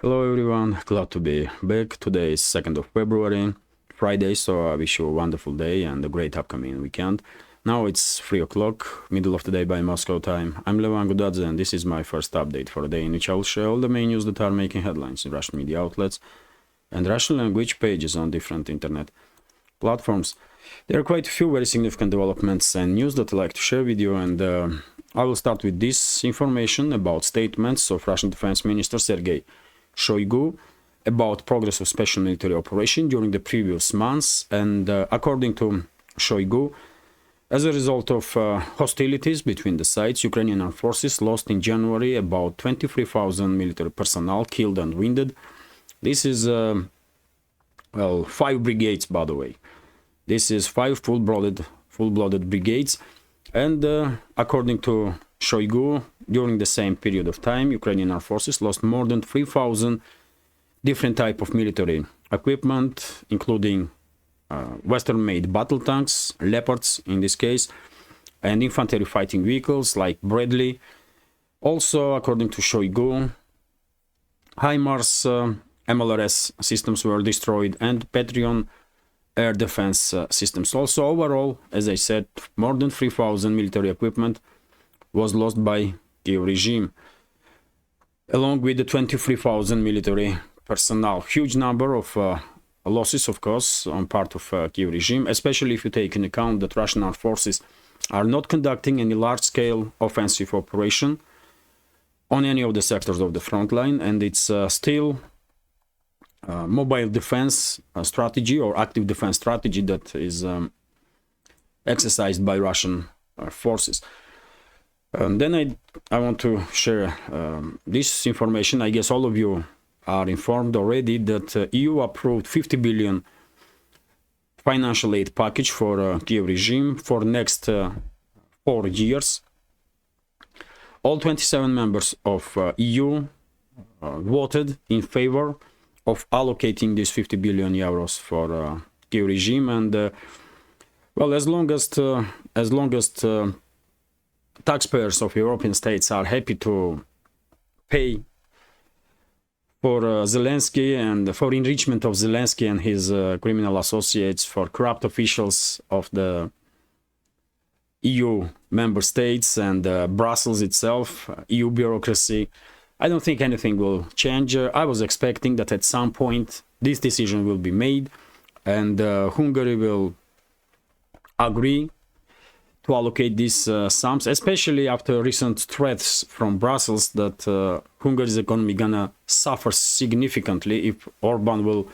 Hello everyone, glad to be back. Today is 2nd of February, Friday, so I wish you a wonderful day and a great upcoming weekend. Now it's 3 o'clock, middle of the day by Moscow time. I'm Levan Gudadze and this is my first update for the day in which I will share all the main news that are making headlines in Russian media outlets and Russian language pages on different internet platforms. There are quite a few very significant developments and news that I'd like to share with you, and I will start with this information about statements of Russian Defense Minister Sergei Shoigu about progress of special military operation during the previous months. And according to Shoigu, as a result of hostilities between the sides, Ukrainian armed forces lost in January about 23,000 military personnel killed and wounded. This is, 5 brigades, by the way. This is 5 full-blooded brigades. And according to Shoigu, during the same period of time, Ukrainian armed forces lost more than 3,000 different types of military equipment, including Western-made battle tanks, Leopards in this case, and infantry fighting vehicles like Bradley. Also, according to Shoigu, HIMARS MLRS systems were destroyed and Patriot air defense systems. Also, overall, as I said, more than 3,000 military equipment was lost by Kiev regime, along with the 23,000 military personnel. Huge number of losses, of course, on part of Kiev regime, especially if you take into account that Russian armed forces are not conducting any large-scale offensive operation on any of the sectors of the front line, and it's still mobile defense strategy or active defense strategy that is exercised by Russian forces. Then I want to share this information. I guess all of you are informed already that EU approved 50 billion financial aid package for Kiev regime for next 4 years. All 27 members of EU voted in favor of allocating these 50 billion euros for Kiev regime, and as long as taxpayers of European states are happy to pay for Zelensky and for enrichment of Zelensky and his criminal associates, for corrupt officials of the EU member states and Brussels itself, EU bureaucracy, I don't think anything will change. I was expecting that at some point this decision will be made and Hungary will agree to allocate these sums, especially after recent threats from Brussels that Hungary's economy gonna suffer significantly if Orban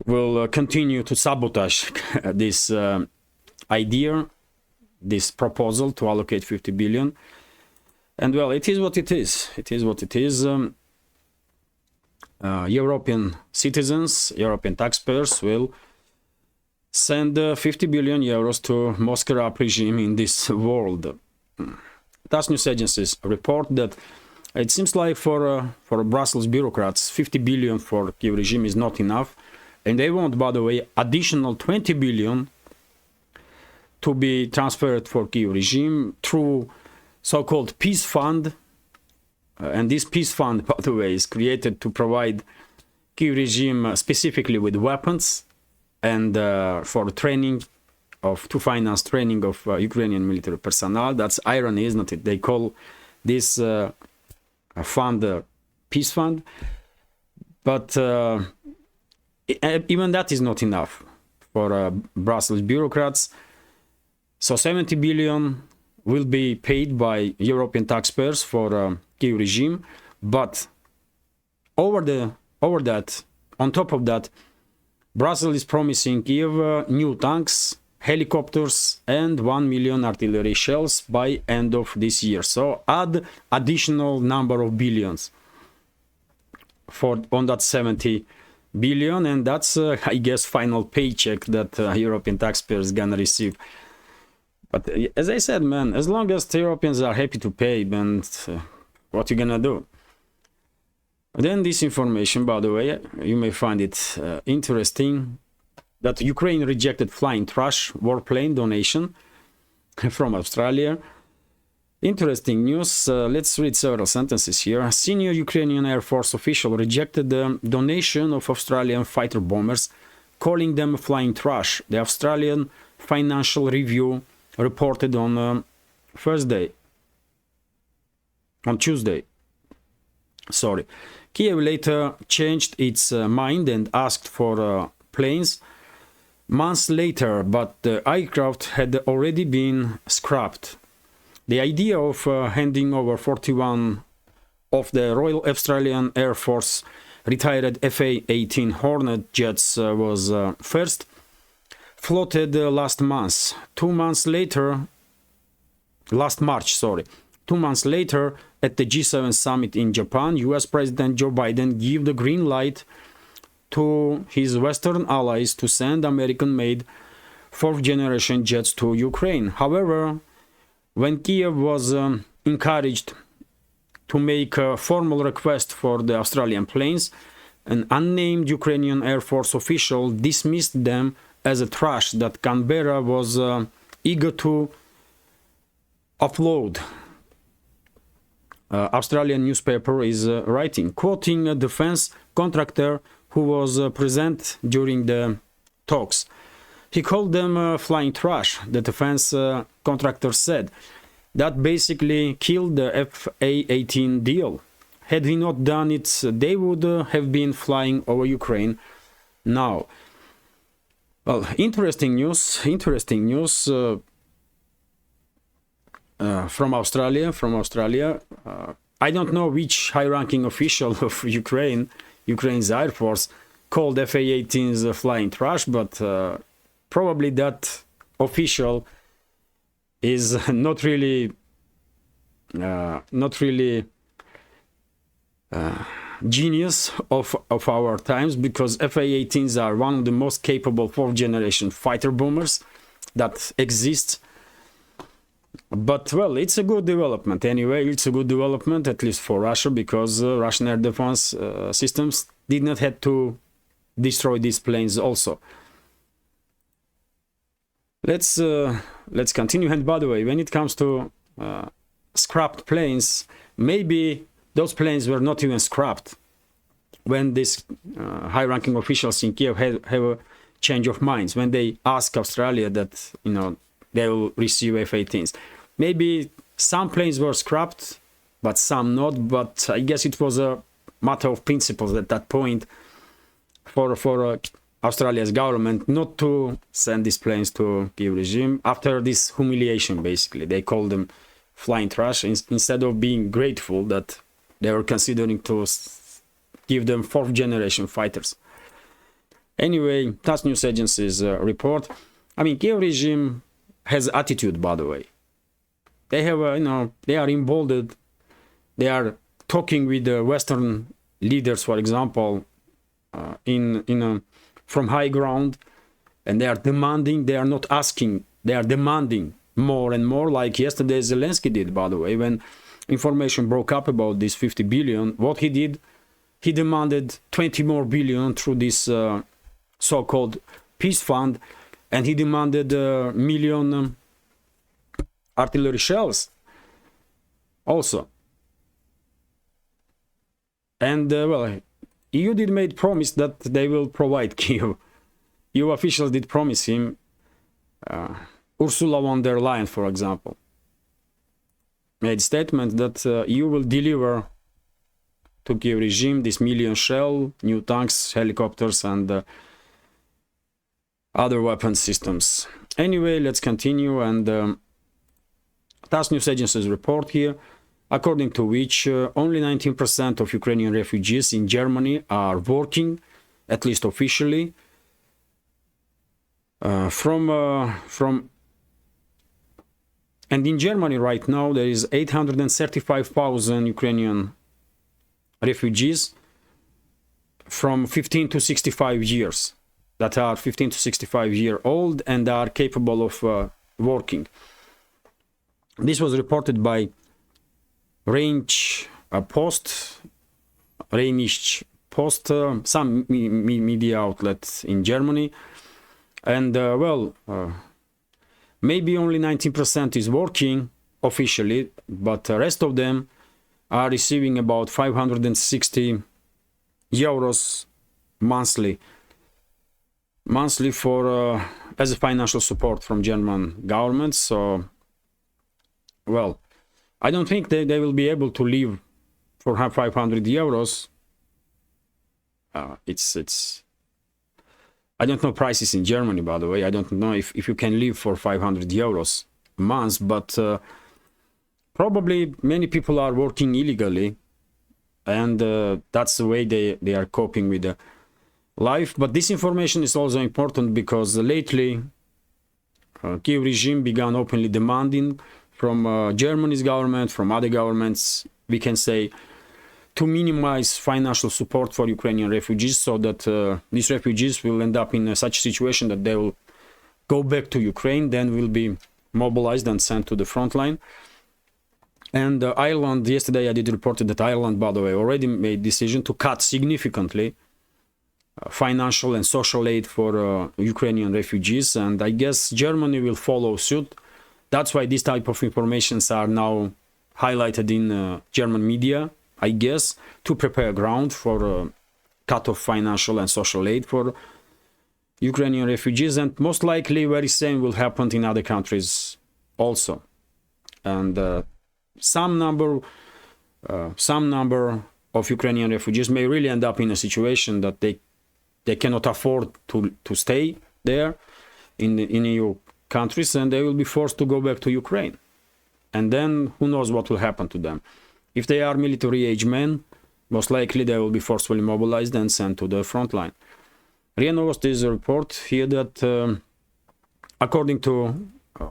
will continue to sabotage this idea, this proposal to allocate 50 billion. And well, it is what it is. It is what it is. European citizens, European taxpayers will send 50 billion euros to Moscow regime in this world. TASS news agencies report that it seems like for Brussels bureaucrats, 50 billion for Kiev regime is not enough, and they want, by the way, additional 20 billion to be transferred for Kiev regime through so-called peace fund, and this peace fund, by the way, is created to provide Kiev regime specifically with weapons and for training to finance training of Ukrainian military personnel. That's irony, isn't it? They call this fund peace fund, but even that is not enough for Brussels bureaucrats. So 70 billion will be paid by European taxpayers for Kiev regime, but on top of that, Brussels is promising Kiev new tanks, helicopters, and 1 million artillery shells by end of this year. So add additional number of billions on that 70 billion, and that's I guess final paycheck that European taxpayers gonna receive. But as I said, man, as long as the Europeans are happy to pay, and what you gonna do? Then this information, by the way, you may find it interesting, that Ukraine rejected flying trash warplane donation from Australia. Interesting news. Let's read several sentences here. Senior Ukrainian Air Force official rejected the donation of Australian fighter bombers, calling them flying trash. The Australian Financial Review reported on Tuesday. Kiev later changed its mind and asked for planes months later, but the aircraft had already been scrapped. The idea of handing over 41 of the Royal Australian Air Force retired FA-18 Hornet jets was first floated last March. 2 months later, at the G7 summit in Japan, US President Joe Biden gave the green light to his Western allies to send American-made fourth-generation jets to Ukraine. However, when Kiev was encouraged to make a formal request for the Australian planes, an unnamed Ukrainian Air Force official dismissed them as a trash that Canberra was eager to offload. Australian newspaper is writing, quoting a defense contractor who was present during the talks. He called them flying trash, the defense contractor said. That basically killed the FA-18 deal. Had he not done it, they would have been flying over Ukraine now. Well, interesting news from Australia. I don't know which high-ranking official of Ukraine's Air Force called FA-18s flying trash, but probably that official is not really genius of our times, because FA-18s are one of the most capable fourth-generation fighter bombers that exist. But, well, it's a good development anyway. It's a good development, at least for Russia, because Russian air defense systems did not have to destroy these planes also. Let's continue. And by the way, when it comes to scrapped planes, maybe those planes were not even scrapped when these high-ranking officials in Kiev have a change of minds, when they ask Australia that, you know, they will receive F-18s. Maybe some planes were scrapped, but some not. But I guess it was a matter of principles at that point for Australia's government not to send these planes to Kiev regime after this humiliation. Basically, they called them flying trash instead of being grateful that they were considering to give them fourth-generation fighters. Anyway, TASS news agency's report. I mean, Kiev regime has attitude, by the way. They have, they are emboldened. They are talking with the Western leaders, for example, from high ground, and they are demanding. They are not asking. They are demanding more and more, like yesterday Zelensky did, by the way, when information broke up about this 50 billion. What he did, he demanded 20 more billion through this so-called peace fund, and he demanded a million artillery shells also. And well, EU did make promise that they will provide Kiev. EU officials did promise him. Ursula von der Leyen, for example, made statement that EU will deliver to Kiev regime this million shell, new tanks, helicopters, and other weapon systems. Anyway, let's continue. And TASS news agency's report here, according to which only 19% of Ukrainian refugees in Germany are working, at least officially. And in Germany right now there is 835,000 Ukrainian refugees from 15 to 65 years that are 15 to 65 year old and are capable of working. This was reported by Rheinische Post, some media outlets in Germany. And well, maybe only 19% is working, officially, but the rest of them are receiving about 560 euros monthly for as a financial support from German government. So, well, I don't think they will be able to live for 500 euros. It's I don't know prices in Germany, by the way. I don't know if you can live for 500 euros a month, but probably many people are working illegally, and that's the way they are coping with the life. But this information is also important because lately Kiev regime began openly demanding from Germany's government, from other governments, we can say, to minimize financial support for Ukrainian refugees, so that these refugees will end up in such a situation that they will go back to Ukraine, then will be mobilized and sent to the front line. And Ireland, yesterday I did report that Ireland, by the way, already made decision to cut significantly financial and social aid for Ukrainian refugees, and I guess Germany will follow suit. That's why this type of informations are now highlighted in German media, I guess, to prepare ground for cut of financial and social aid for Ukrainian refugees, and most likely very same will happen in other countries also. And some number of Ukrainian refugees may really end up in a situation that they cannot afford to stay there in EU countries, and they will be forced to go back to Ukraine. And then who knows what will happen to them. If they are military-age men, most likely they will be forcefully mobilized and sent to the front line. RIA Novosti is a report here that, according to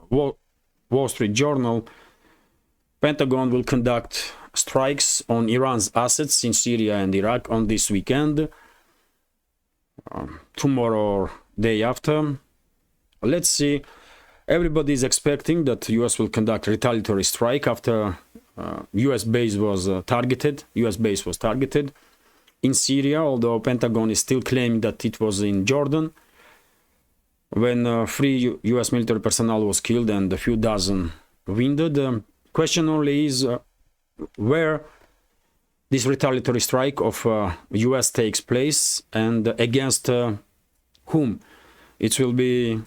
Wall Street Journal, Pentagon will conduct strikes on Iran's assets in Syria and Iraq on this weekend, tomorrow or day after. Let's see. Everybody is expecting that the US will conduct a retaliatory strike after US base was targeted. US base was targeted in Syria, although Pentagon is still claiming that it was in Jordan when 3 US military personnel was killed and a few dozen wounded. The question only is where this retaliatory strike of US takes place and against whom. It will be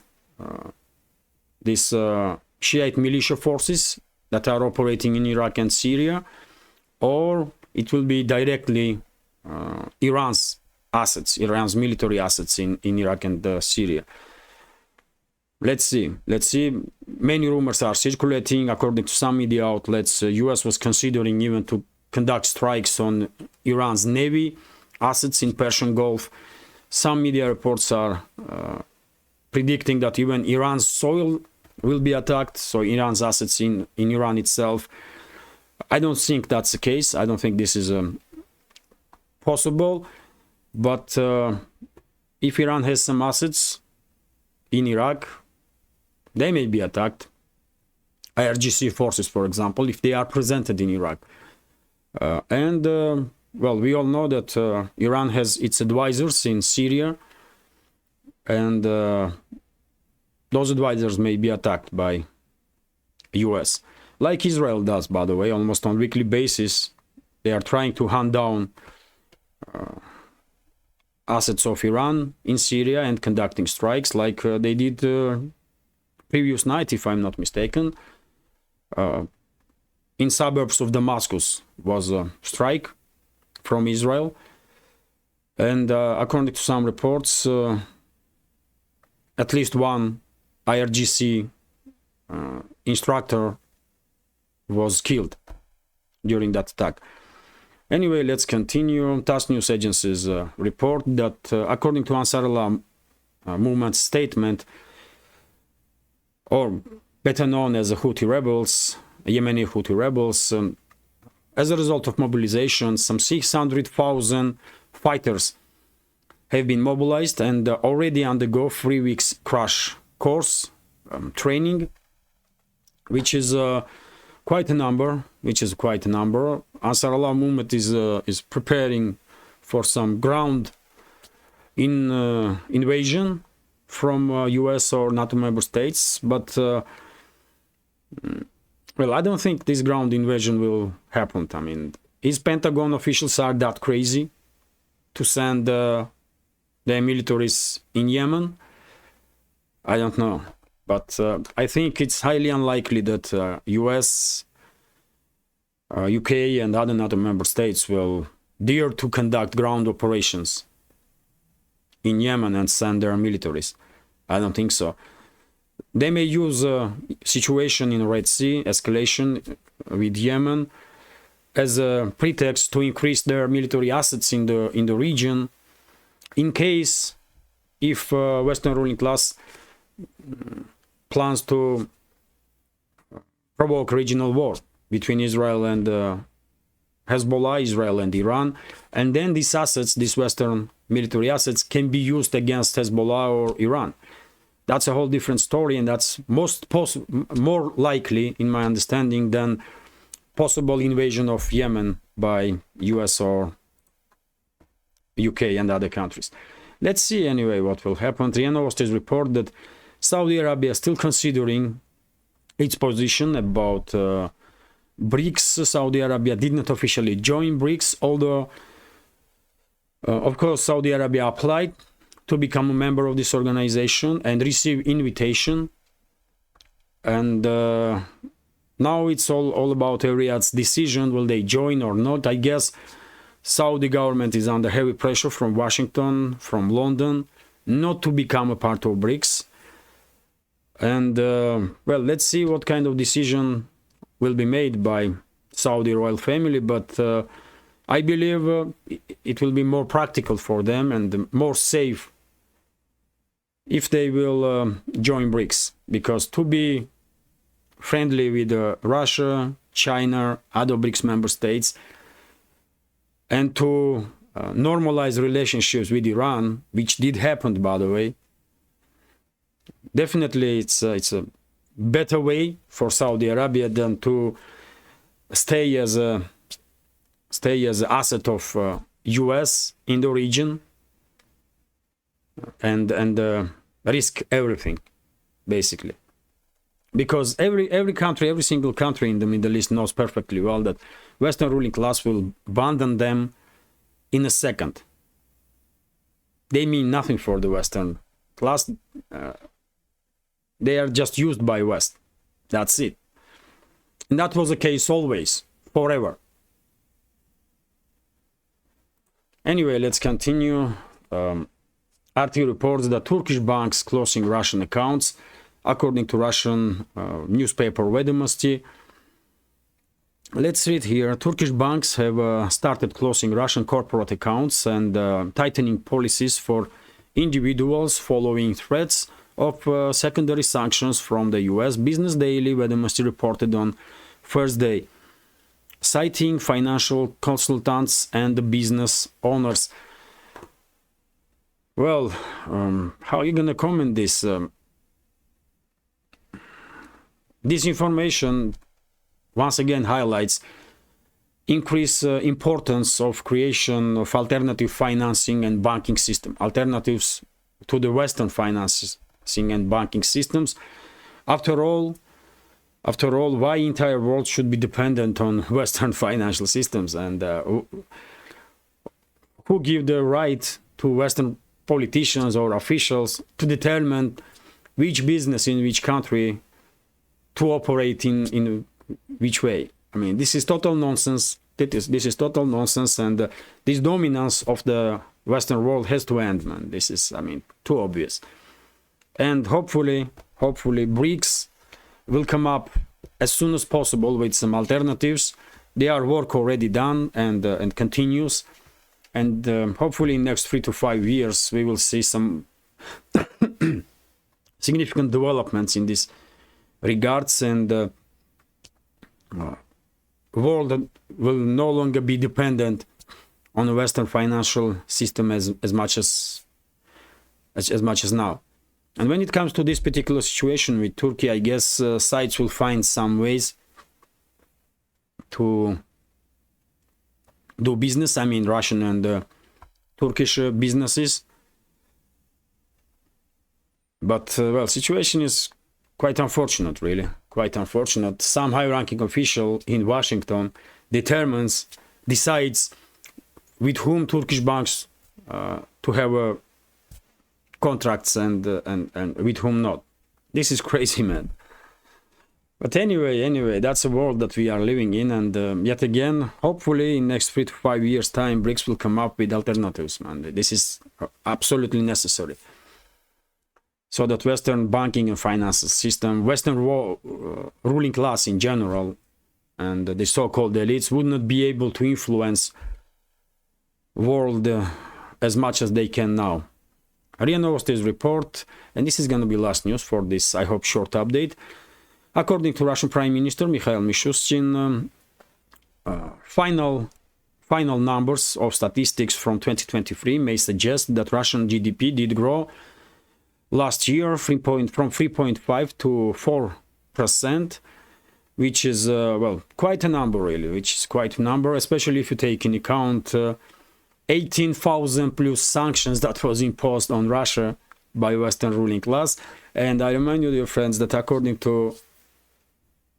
these Shiite militia forces that are operating in Iraq and Syria, or it will be directly Iran's assets, Iran's military assets in Iraq and Syria. Let's see. Many rumors are circulating. According to some media outlets, US was considering even to conduct strikes on Iran's navy assets in Persian Gulf. Some media reports are predicting that even Iran's soil will be attacked, so Iran's assets in Iran itself. I don't think that's the case. I don't think this is possible. But if Iran has some assets in Iraq, they may be attacked. IRGC forces, for example, if they are presented in Iraq. Well, we all know that Iran has its advisors in Syria, and those advisors may be attacked by US, like Israel does, by the way, almost on a weekly basis. They are trying to hunt down assets of Iran in Syria and conducting strikes, like they did previous night, if I'm not mistaken. In suburbs of Damascus was a strike from Israel, and according to some reports, at least one IRGC instructor was killed during that attack. Anyway, let's continue. TASS news agencies report that according to Ansar Allah movement statement, or better known as the Houthi rebels, Yemeni Houthi rebels, as a result of mobilization, some 600,000 fighters have been mobilized and already undergo 3 weeks crash course training, which is quite a number. Ansar Allah movement is preparing for some ground invasion from US or NATO member states, but Well, I don't think this ground invasion will happen. I mean, is Pentagon officials are that crazy to send their militaries in Yemen? I don't know. But I think it's highly unlikely that US, UK and other NATO member states will dare to conduct ground operations in Yemen and send their militaries. I don't think so. They may use a situation in Red Sea, escalation with Yemen, as a pretext to increase their military assets in the region, in case if Western ruling class plans to provoke regional war between Israel and Hezbollah, Israel and Iran, and then these assets, these Western military assets, can be used against Hezbollah or Iran. That's a whole different story, and that's more likely, in my understanding, than possible invasion of Yemen by US or UK and other countries. Let's see anyway what will happen. RIA Novosti report that Saudi Arabia is still considering its position about BRICS. Saudi Arabia did not officially join BRICS, although, of course, Saudi Arabia applied to become a member of this organization and receive invitation. And now it's all about Riyadh's decision. Will they join or not? I guess Saudi government is under heavy pressure from Washington, from London, not to become a part of BRICS. And well, let's see what kind of decision will be made by Saudi royal family, but I believe it will be more practical for them and more safe if they will join BRICS, because to be friendly with Russia, China, other BRICS member states, and to normalize relationships with Iran, which did happen, by the way, definitely it's a better way for Saudi Arabia than to stay as an asset of US in the region and risk everything, basically. Because every country, every single country in the Middle East knows perfectly well that Western ruling class will abandon them in a second. They mean nothing for the Western class. They are just used by West. That's it. And that was the case always, forever. Anyway, let's continue. RT reports that Turkish banks closing Russian accounts, according to Russian newspaper Yemenis. Let's read here. Turkish banks have started closing Russian corporate accounts and tightening policies for individuals following threats of secondary sanctions from the US. Business Daily Yemenis reported on Thursday, citing financial consultants and the business owners. Well, how are you going to comment this? This information once again highlights increased importance of creation of alternative financing and banking system, alternatives to the Western financing and banking systems. After all, why entire world should be dependent on Western financial systems, and who give the right to Western politicians or officials to determine which business in which country to operate in which way? I mean, this is total nonsense. This is total nonsense, and this dominance of the Western world has to end, man. This is, I mean, too obvious. And hopefully BRICS will come up as soon as possible with some alternatives. Their work already done and continues. And hopefully in next 3 to 5 years, we will see some significant developments in this regards, and world will no longer be dependent on the Western financial system as much as now. And when it comes to this particular situation with Turkey, I guess sides will find some ways to do business. I mean, Russian and Turkish businesses. But well, situation is quite unfortunate, really, quite unfortunate. Some high-ranking official in Washington decides with whom Turkish banks to have contracts and with whom not. This is crazy, man. But anyway, that's the world that we are living in, and yet again, hopefully in next 3 to 5 years time, BRICS will come up with alternatives, man. This is absolutely necessary. So that Western banking and finance system, Western ruling class in general, and the so-called elites would not be able to influence world as much as they can now. RIA Novosti's report, and this is going to be last news for this, I hope, short update. According to Russian Prime Minister Mikhail Mishustin, final numbers of statistics from 2023 may suggest that Russian GDP did grow last year from 3.5 to 4%, which is, well, quite a number, really, which is quite a number, especially if you take in account 18,000 plus sanctions that was imposed on Russia by Western ruling class. And I remind you, dear friends, that according to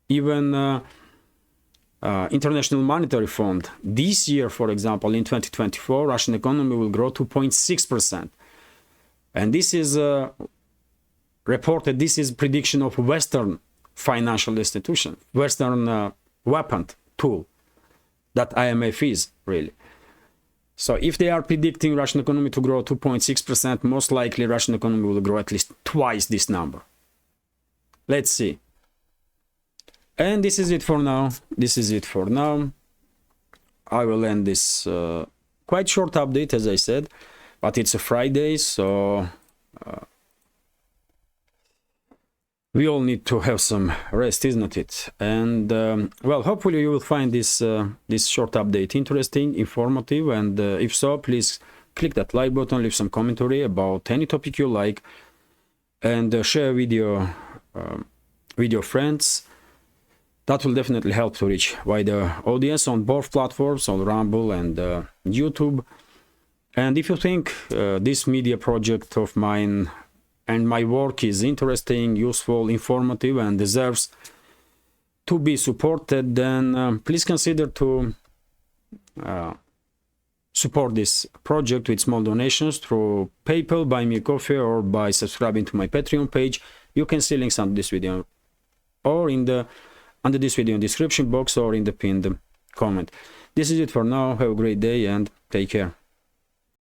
even International Monetary Fund, this year, for example, in 2024, Russian economy will grow 2.6%. And this is reported, this is prediction of Western financial institution, Western weapon tool that IMF is, really. So if they are predicting Russian economy to grow 2.6%, most likely Russian economy will grow at least twice this number. Let's see. And this is it for now. This is it for now. I will end this quite short update, as I said, but it's a Friday, so we all need to have some rest, isn't it? And well, hopefully you will find this this short update interesting, informative, and if so, please click that like button, leave some commentary about any topic you like, and share video with your friends. That will definitely help to reach wider audience on both platforms, on Rumble and YouTube. And if you think this media project of mine and my work is interesting, useful, informative, and deserves to be supported, then please consider to support this project with small donations through PayPal, Buy Me a Coffee, or by subscribing to my Patreon page. You can see links under this video or under this video in the description box or in the pinned comment. This is it for now. Have a great day and take care.